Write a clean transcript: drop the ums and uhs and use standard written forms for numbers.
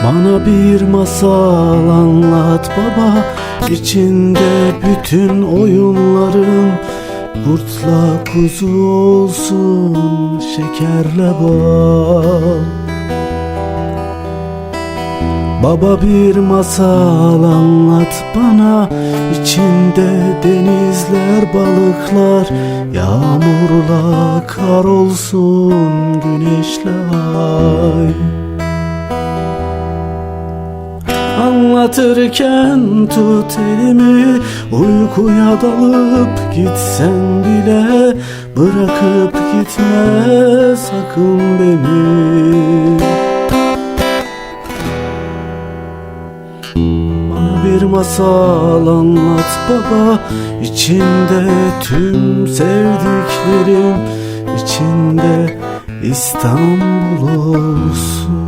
Bana bir masal anlat baba, içinde bütün oyunların. Kurtla kuzu olsun, şekerle bal. Baba bir masal anlat bana, içinde denizler, balıklar, yağmurla kar olsun, güneşle ay. Anlatırken tut elimi, uykuya dalıp gitsen bile bırakıp gitme sakın beni. Bana bir masal anlat baba, içinde tüm sevdiklerim, içinde İstanbul olsun.